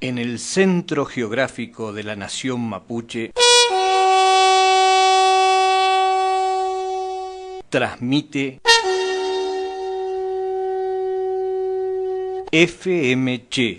En el centro geográfico de la nación mapuche, transmite FMC.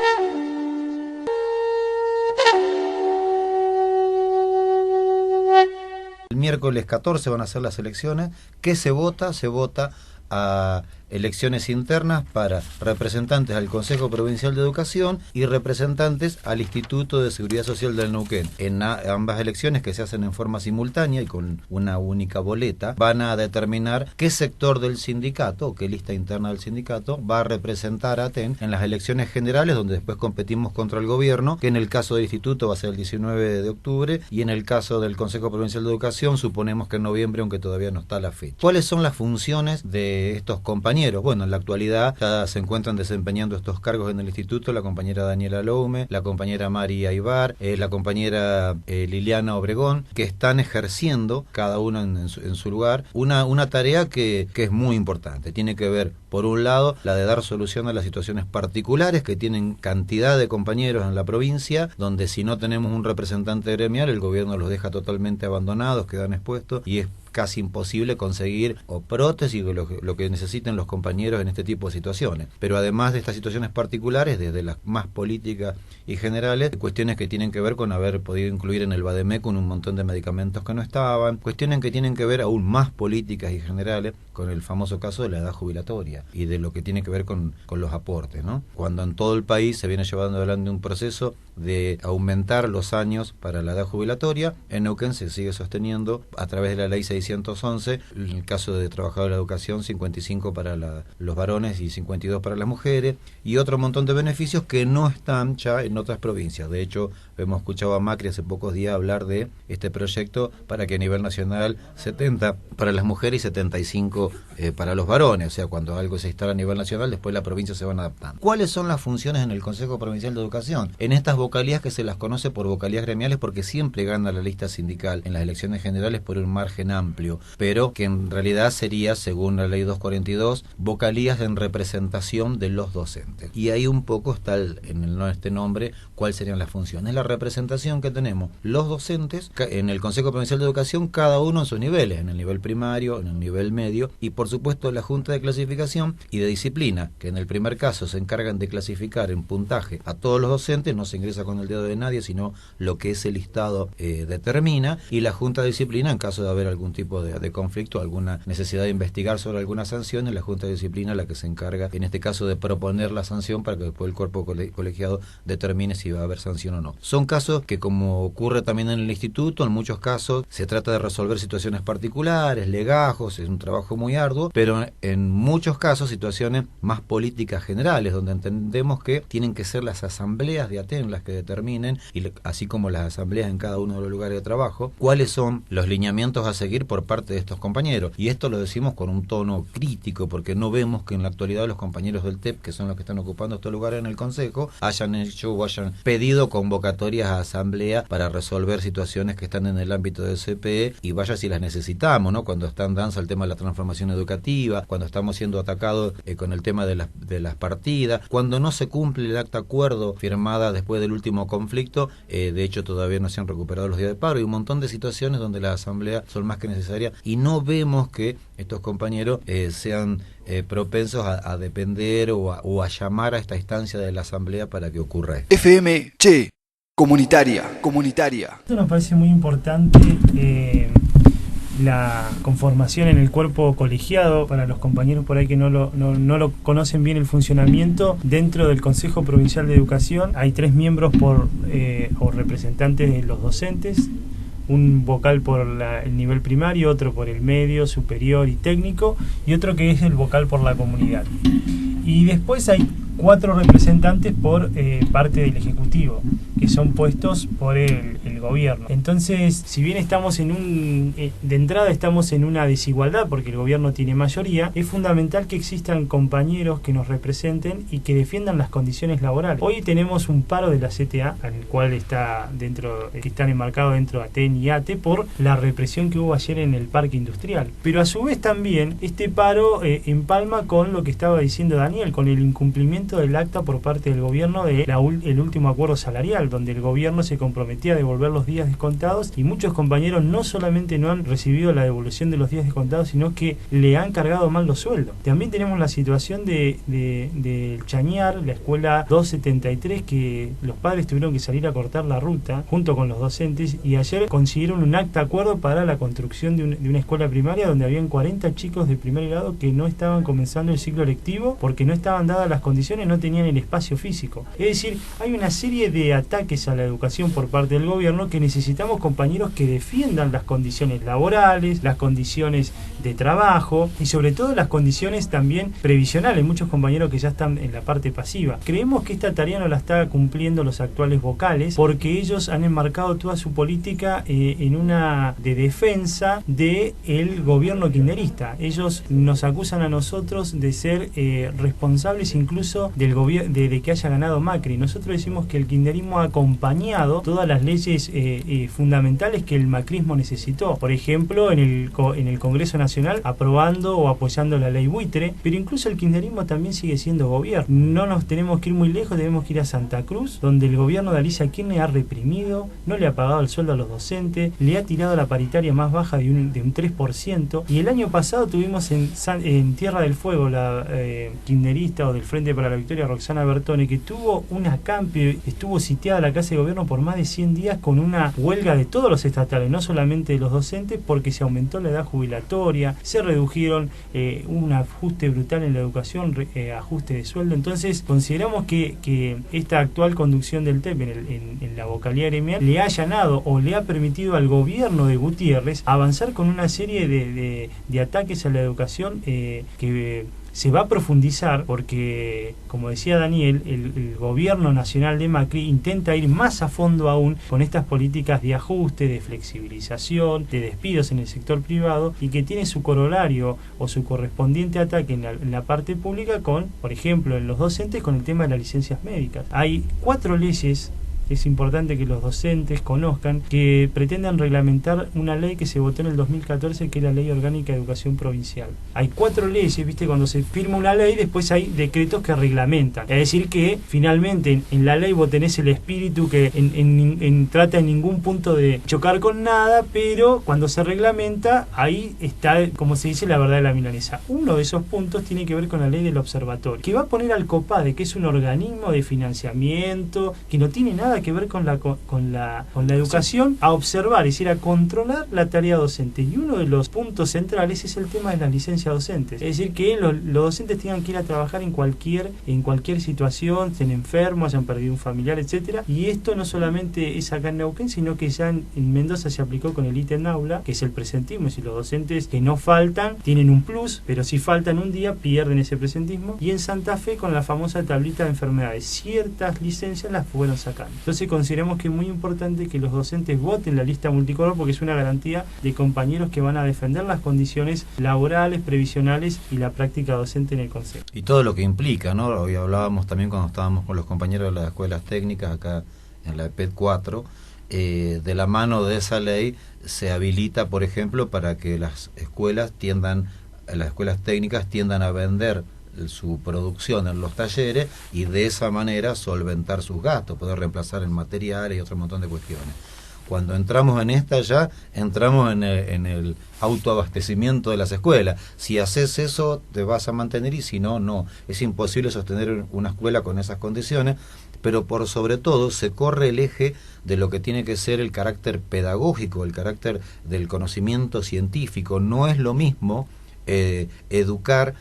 El miércoles 14 van a ser las elecciones. ¿Qué se vota? Se vota a elecciones internas para representantes al Consejo Provincial de Educación y representantes al Instituto de Seguridad Social del Neuquén. En ambas elecciones, que se hacen en forma simultánea y con una única boleta, van a determinar qué sector del sindicato o qué lista interna del sindicato va a representar a ATEN en las elecciones generales, donde después competimos contra el gobierno, que en el caso del instituto va a ser el 19 de octubre y en el caso del Consejo Provincial de Educación suponemos que en noviembre, aunque todavía no está la fecha. ¿Cuáles son las funciones de estos compañeros? Bueno, en la actualidad ya se encuentran desempeñando estos cargos en el instituto la compañera Daniela Loume, la compañera María Ibar, la compañera Liliana Obregón, que están ejerciendo cada uno en su lugar una tarea que es muy importante. Tiene que ver, por un lado, la de dar solución a las situaciones particulares que tienen cantidad de compañeros en la provincia, donde si no tenemos un representante gremial, el gobierno los deja totalmente abandonados, quedan expuestos y es casi imposible conseguir o prótesis o lo que necesiten los compañeros en este tipo de situaciones. Pero además de estas situaciones particulares, desde las más políticas y generales, cuestiones que tienen que ver con haber podido incluir en el Bademecum un montón de medicamentos que no estaban, cuestiones que tienen que ver aún más políticas y generales con el famoso caso de la edad jubilatoria y de lo que tiene que ver con los aportes, ¿no? Cuando en todo el país se viene llevando adelante un proceso de aumentar los años para la edad jubilatoria, en Neuquén se sigue sosteniendo a través de la ley 611, en el caso de trabajadores de la educación, 55 para los varones y 52 para las mujeres, y otro montón de beneficios que no están ya en otras provincias. De hecho, hemos escuchado a Macri hace pocos días hablar de este proyecto para que a nivel nacional 70 para las mujeres y 75 para los varones. O sea, cuando algo se instala a nivel nacional, después la provincia se van adaptando. ¿Cuáles son las funciones en el Consejo Provincial de Educación? En estas vocalías que se las conoce por vocalías gremiales, porque siempre gana la lista sindical en las elecciones generales por un margen amplio, pero que en realidad sería, según la ley 242, vocalías en representación de los docentes. Y ahí un poco está este nombre, cuáles serían las funciones. La representación que tenemos los docentes en el Consejo Provincial de Educación, cada uno en sus niveles, en el nivel primario, en el nivel medio, y por supuesto la Junta de Clasificación y de Disciplina, que en el primer caso se encargan de clasificar en puntaje a todos los docentes, no se ingresa con el dedo de nadie, sino lo que ese listado determina, y la Junta de Disciplina, en caso de haber algún tipo de conflicto, alguna necesidad de investigar sobre alguna sanción, es la Junta de Disciplina la que se encarga, en este caso, de proponer la sanción para que después el cuerpo colegiado determine si va a haber sanción o no. Son casos que, como ocurre también en el instituto, en muchos casos se trata de resolver situaciones particulares, legajos, es un trabajo muy arduo, pero en muchos casos situaciones más políticas generales, donde entendemos que tienen que ser las asambleas de ATEN las que determinen, y así como las asambleas en cada uno de los lugares de trabajo, cuáles son los lineamientos a seguir por parte de estos compañeros. Y esto lo decimos con un tono crítico, porque no vemos que en la actualidad los compañeros del TEP, que son los que están ocupando estos lugares en el Consejo, hayan hecho o hayan pedido convocatorias a asamblea para resolver situaciones que están en el ámbito del CPE, y vaya si las necesitamos, ¿no? Cuando está en danza el tema de la transformación educativa, cuando estamos siendo atacados con el tema de las partidas, cuando no se cumple el acta acuerdo firmada después del último conflicto, de hecho todavía no se han recuperado los días de paro, y un montón de situaciones donde las asambleas son más que necesarias, y no vemos que estos compañeros sean propensos a depender o a llamar a esta instancia de la asamblea para que ocurra esto. FMC, comunitaria. Esto nos parece muy importante, la conformación en el cuerpo colegiado, para los compañeros por ahí que no lo conocen bien el funcionamiento. Dentro del Consejo Provincial de Educación hay 3 miembros o representantes de los docentes, un vocal por el nivel primario, otro por el medio, superior y técnico, y otro que es el vocal por la comunidad. Y después hay 4 representantes por parte del Ejecutivo, que son puestos por el el gobierno. Entonces, si bien estamos de entrada estamos en una desigualdad porque el gobierno tiene mayoría, es fundamental que existan compañeros que nos representen y que defiendan las condiciones laborales. Hoy tenemos un paro de la CTA, al cual que están enmarcados dentro de ATEN y ATE por la represión que hubo ayer en el parque industrial. Pero a su vez también este paro empalma con lo que estaba diciendo Daniel, con el incumplimiento del acta por parte del gobierno el último acuerdo salarial, donde el gobierno se comprometía a devolver los días descontados, y muchos compañeros no solamente no han recibido la devolución de los días descontados, sino que le han cargado mal los sueldos. También tenemos la situación de Chañar, la escuela 273, que los padres tuvieron que salir a cortar la ruta junto con los docentes, y ayer consiguieron un acta acuerdo para la construcción de una escuela primaria donde habían 40 chicos de primer grado que no estaban comenzando el ciclo lectivo porque no estaban dadas las condiciones, no tenían el espacio físico. Es decir, hay una serie de ataques a la educación por parte del gobierno que necesitamos compañeros que defiendan las condiciones laborales, las condiciones de trabajo y sobre todo las condiciones también previsionales. Muchos compañeros que ya están en la parte pasiva. Creemos que esta tarea no la está cumpliendo los actuales vocales porque ellos han enmarcado toda su política en una de defensa del gobierno kirchnerista. Ellos nos acusan a nosotros de ser responsables incluso del gobierno de que haya ganado Macri. Nosotros decimos que el kirchnerismo ha acompañado todas las leyes fundamentales que el macrismo necesitó. Por ejemplo, en el Congreso Nacional aprobando o apoyando la ley buitre, pero incluso el kirchnerismo también sigue siendo gobierno. No nos tenemos que ir muy lejos, tenemos que ir a Santa Cruz, donde el gobierno de Alicia Kirchner ha reprimido, no le ha pagado el sueldo a los docentes, le ha tirado la paritaria más baja de un 3%, y el año pasado tuvimos en Tierra del Fuego la kirchnerista o del Frente para la Victoria, Roxana Bertone, que tuvo un acampe, estuvo sitiada a la Casa de Gobierno por más de 100 días con una huelga de todos los estatales, no solamente de los docentes, porque se aumentó la edad jubilatoria, se redujeron un ajuste brutal en la educación, ajuste de sueldo. Entonces consideramos que esta actual conducción del TEP en la vocalía gremial le ha allanado o le ha permitido al gobierno de Gutiérrez avanzar con una serie de ataques a la educación que se va a profundizar porque, como decía Daniel, el gobierno nacional de Macri intenta ir más a fondo aún con estas políticas de ajuste, de flexibilización, de despidos en el sector privado, y que tiene su corolario o su correspondiente ataque en la parte pública con, por ejemplo, en los docentes con el tema de las licencias médicas. Hay 4 leyes, es importante que los docentes conozcan, que pretenden reglamentar una ley que se votó en el 2014, que es la Ley Orgánica de Educación Provincial. Hay 4 leyes, ¿viste? Cuando se firma una ley, después hay decretos que reglamentan. Es decir, que finalmente en la ley vos tenés el espíritu que trata en ningún punto de chocar con nada, pero cuando se reglamenta, ahí está, como se dice, la verdad de la milanesa. Uno de esos puntos tiene que ver con la ley del observatorio, que va a poner al COPADE, que es un organismo de financiamiento, que no tiene nada que ver con la educación, a observar, es decir, a controlar la tarea docente. Y uno de los puntos centrales es el tema de las licencias docentes. Es decir, que los docentes tengan que ir a trabajar en cualquier situación, estén enfermos, hayan perdido un familiar, etcétera. Y esto no solamente es acá en Neuquén, sino que ya en Mendoza se aplicó con el ítem aula, que es el presentismo. Es decir, los docentes que no faltan tienen un plus, pero si faltan un día pierden ese presentismo. Y en Santa Fe, con la famosa tablita de enfermedades, ciertas licencias las fueron sacando. Entonces consideramos que es muy importante que los docentes voten la lista multicolor, porque es una garantía de compañeros que van a defender las condiciones laborales, previsionales y la práctica docente en el consejo. Y todo lo que implica, ¿no? Hoy hablábamos también cuando estábamos con los compañeros de las escuelas técnicas acá en la EPET 4, de la mano de esa ley se habilita, por ejemplo, para que las escuelas técnicas tiendan a vender su producción en los talleres y de esa manera solventar sus gastos, poder reemplazar en materiales y otro montón de cuestiones. Cuando entramos en esta ya entramos en el autoabastecimiento de las escuelas. Si haces eso te vas a mantener y si no, no. Es imposible sostener una escuela con esas condiciones, pero por sobre todo se corre el eje de lo que tiene que ser el carácter pedagógico, el carácter del conocimiento científico. No es lo mismo educar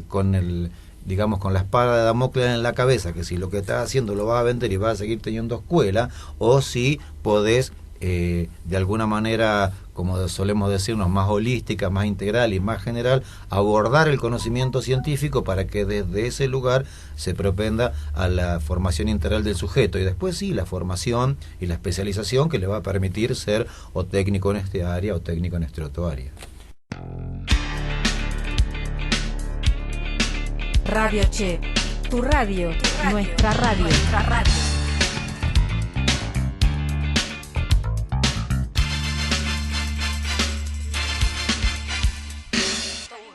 con la espada de Damocles en la cabeza, que si lo que estás haciendo lo vas a vender y vas a seguir teniendo escuela, o si podés de alguna manera como solemos decirnos, más holística, más integral y más general, abordar el conocimiento científico para que desde ese lugar se propenda a la formación integral del sujeto, y después sí, la formación y la especialización que le va a permitir ser o técnico en este área o técnico en este otro área. Radio Che, tu radio, nuestra radio.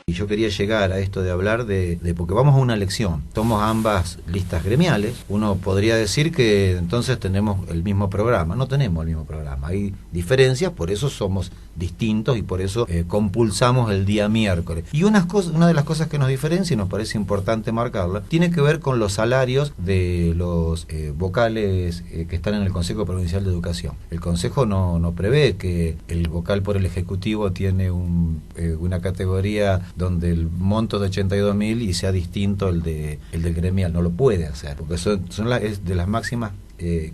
Y yo quería llegar a esto de hablar de porque vamos a una elección, somos ambas listas gremiales, uno podría decir que entonces tenemos el mismo programa, no tenemos el mismo programa, hay diferencias, por eso somos distintos y por eso compulsamos el día miércoles. Y una de las cosas que nos diferencia, y nos parece importante marcarla, tiene que ver con los salarios de los vocales que están en el Consejo Provincial de Educación. El Consejo no prevé que el vocal por el Ejecutivo tiene una categoría donde el monto de 82.000 y sea distinto el del gremial, no lo puede hacer, porque es de las máximas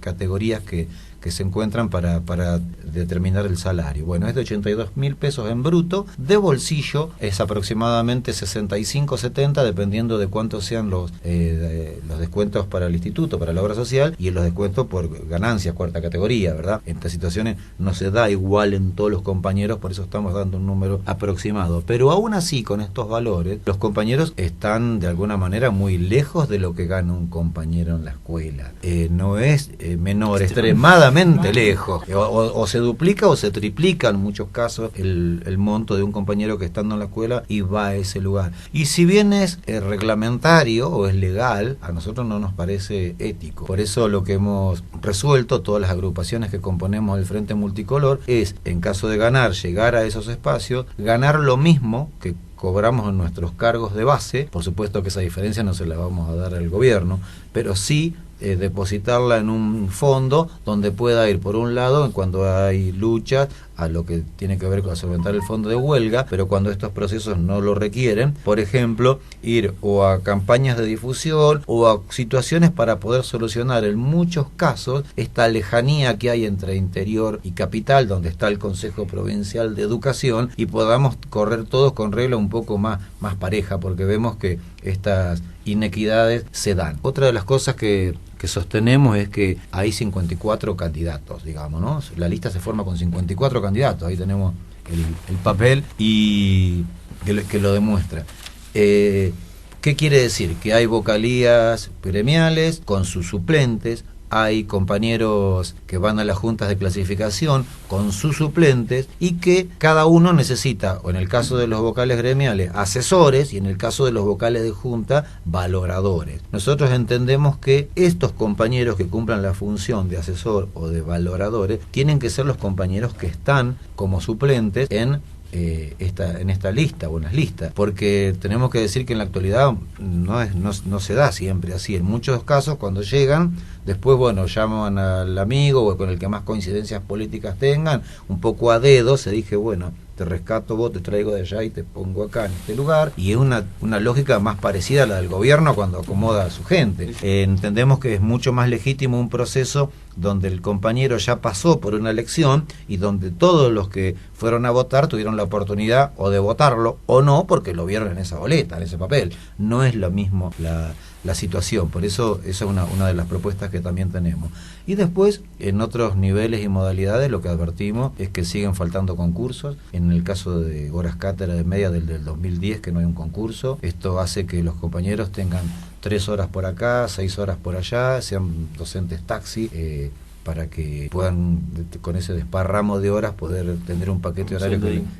categorías que se encuentran para determinar el salario. Bueno, es de 82.000 pesos en bruto, de bolsillo es aproximadamente 65, 70, dependiendo de cuántos sean los descuentos para el instituto, para la obra social, y los descuentos por ganancias, cuarta categoría, ¿verdad? En estas situaciones no se da igual en todos los compañeros, por eso estamos dando un número aproximado. Pero aún así, con estos valores, los compañeros están de alguna manera muy lejos de lo que gana un compañero en la escuela. No es menor, extremadamente lejos, o se duplica o se triplica en muchos casos el monto de un compañero que estando en la escuela y va a ese lugar. Y si bien es reglamentario o es legal, a nosotros no nos parece ético. Por eso lo que hemos resuelto, todas las agrupaciones que componemos el Frente Multicolor, es, en caso de ganar, llegar a esos espacios, ganar lo mismo que cobramos en nuestros cargos de base. Por supuesto que esa diferencia no se la vamos a dar al gobierno, pero sí depositarla en un fondo donde pueda ir, por un lado, cuando hay luchas, a lo que tiene que ver con solventar el fondo de huelga, pero cuando estos procesos no lo requieren, por ejemplo, ir o a campañas de difusión o a situaciones para poder solucionar en muchos casos esta lejanía que hay entre interior y capital, donde está el Consejo Provincial de Educación, y podamos correr todos con regla un poco más pareja, porque vemos que estas inequidades se dan. Otra de las cosas que sostenemos es que hay 54 candidatos, digamos, ¿no? La lista se forma con 54 candidatos, ahí tenemos el papel y que lo demuestra. ¿Qué quiere decir? Que hay vocalías gremiales con sus suplentes, hay compañeros que van a las juntas de clasificación con sus suplentes, y que cada uno necesita, o en el caso de los vocales gremiales, asesores, y en el caso de los vocales de junta, valoradores. Nosotros entendemos que estos compañeros que cumplan la función de asesor o de valoradores tienen que ser los compañeros que están como suplentes en esta lista o en las listas, porque tenemos que decir que en la actualidad no se da siempre así. En muchos casos, cuando llegan, después, bueno, llaman al amigo o con el que más coincidencias políticas tengan, un poco a dedo, se dije, bueno, te rescato vos, te traigo de allá y te pongo acá en este lugar, y es una lógica más parecida a la del gobierno cuando acomoda a su gente. Entendemos que es mucho más legítimo un proceso donde el compañero ya pasó por una elección y donde todos los que fueron a votar tuvieron la oportunidad o de votarlo o no, porque lo vieron en esa boleta, en ese papel. No es lo mismo la situación, por eso esa es una de las propuestas que también tenemos. Y después, en otros niveles y modalidades, lo que advertimos es que siguen faltando concursos. En el caso de horas cátedra de media del 2010, que no hay un concurso, esto hace que los compañeros tengan 3 horas por acá, 6 horas por allá, sean docentes taxi, para que puedan, con ese desparramo de horas, poder tener un paquete horario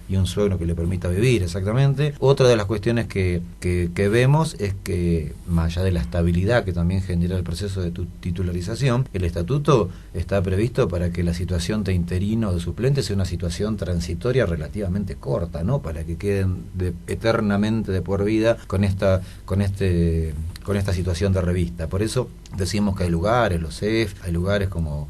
y un sueldo que le permita vivir, exactamente. Otra de las cuestiones que vemos es que, más allá de la estabilidad que también genera el proceso de titularización, el estatuto está previsto para que la situación de interino o de suplente sea una situación transitoria relativamente corta, ¿no? Para que queden eternamente de por vida con esta situación de revista. Por eso decimos que hay lugares, los CEF, hay lugares como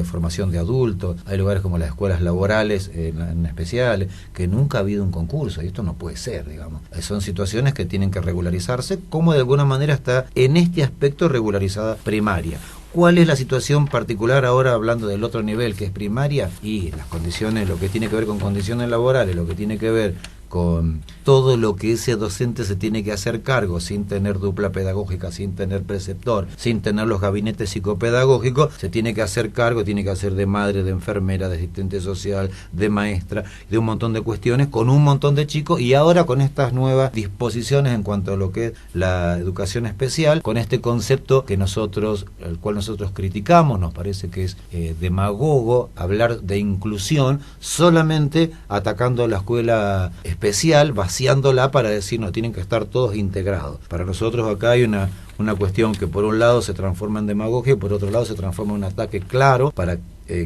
formación de adultos, hay lugares como las escuelas laborales en especial, que nunca ha habido un concurso, y esto no puede ser, digamos. Son situaciones que tienen que regularizarse, como de alguna manera está en este aspecto regularizada primaria. ¿Cuál es la situación particular ahora hablando del otro nivel que es primaria? Y las condiciones, lo que tiene que ver con condiciones laborales, lo que tiene que ver con todo lo que ese docente se tiene que hacer cargo, sin tener dupla pedagógica, sin tener preceptor, sin tener los gabinetes psicopedagógicos, se tiene que hacer cargo, tiene que hacer de madre, de enfermera, de asistente social, de maestra, de un montón de cuestiones, con un montón de chicos, y ahora con estas nuevas disposiciones en cuanto a lo que es la educación especial, con este concepto que nosotros, el cual nosotros criticamos, nos parece que es demagogo hablar de inclusión solamente atacando a la escuela especial, vaciándola para decir no, tienen que estar todos integrados. Para nosotros acá hay una cuestión que por un lado se transforma en demagogia y por otro lado se transforma en un ataque claro para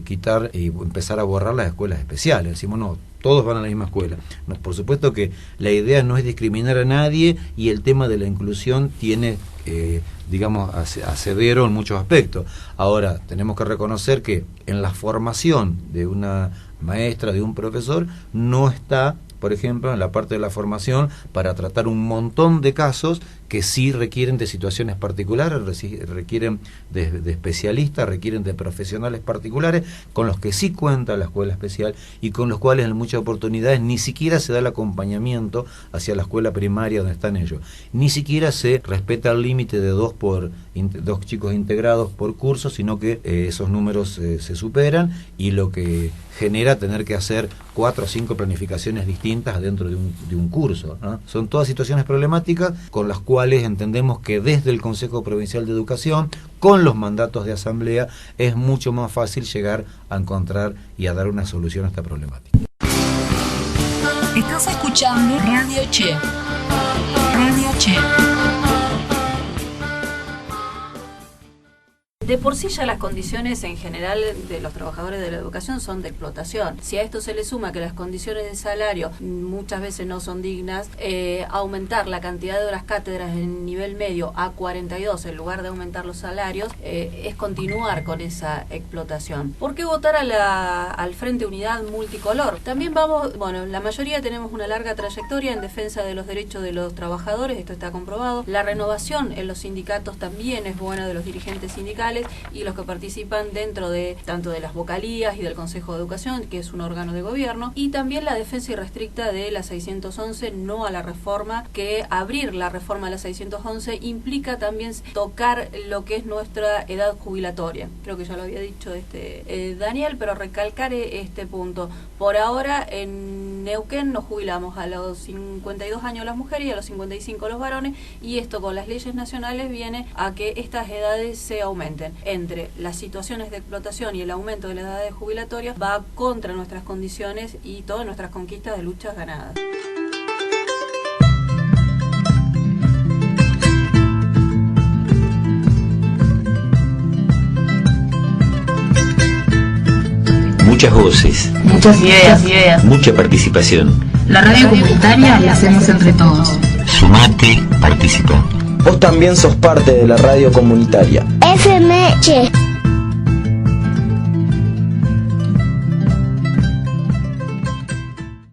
quitar y empezar a borrar las escuelas especiales. Decimos no, todos van a la misma escuela. No, por supuesto que la idea no es discriminar a nadie y el tema de la inclusión tiene digamos asedero en muchos aspectos. Ahora tenemos que reconocer que en la formación de una maestra, de un profesor, no está, por ejemplo, en la parte de la formación para tratar un montón de casos que sí requieren de situaciones particulares, requieren de especialistas, requieren de profesionales particulares, con los que sí cuenta la escuela especial y con los cuales en muchas oportunidades ni siquiera se da el acompañamiento hacia la escuela primaria donde están ellos. Ni siquiera se respeta el límite de dos chicos integrados por curso, sino que esos números se superan y lo que genera tener que hacer 4 o 5 planificaciones distintas dentro de un curso, ¿no? Son todas situaciones problemáticas con las cuales entendemos que desde el Consejo Provincial de Educación, con los mandatos de asamblea, es mucho más fácil llegar a encontrar y a dar una solución a esta problemática. Estás escuchando Radio Che. Radio Che. De por sí ya las condiciones en general de los trabajadores de la educación son de explotación. Si a esto se le suma que las condiciones de salario muchas veces no son dignas, aumentar la cantidad de horas cátedras en nivel medio a 42 en lugar de aumentar los salarios, es continuar con esa explotación. ¿Por qué votar al Frente Unidad Multicolor? También la mayoría tenemos una larga trayectoria en defensa de los derechos de los trabajadores, esto está comprobado. La renovación en los sindicatos también es buena de los dirigentes sindicales y los que participan dentro de tanto de las vocalías y del Consejo de Educación, que es un órgano de gobierno, y también la defensa irrestricta de la 611, no a la reforma, que abrir la reforma a la 611 implica también tocar lo que es nuestra edad jubilatoria. Creo que ya lo había dicho Daniel, pero recalcar este punto. Por ahora en Neuquén nos jubilamos a los 52 años las mujeres y a los 55 los varones, y esto con las leyes nacionales viene a que estas edades se aumenten. Entre las situaciones de explotación y el aumento de la edad jubilatoria va contra nuestras condiciones y todas nuestras conquistas de luchas ganadas. Muchas voces, muchas ideas, mucha participación. La radio comunitaria la hacemos entre todos. Sumate, participa. Vos también sos parte de la radio comunitaria. FM Che.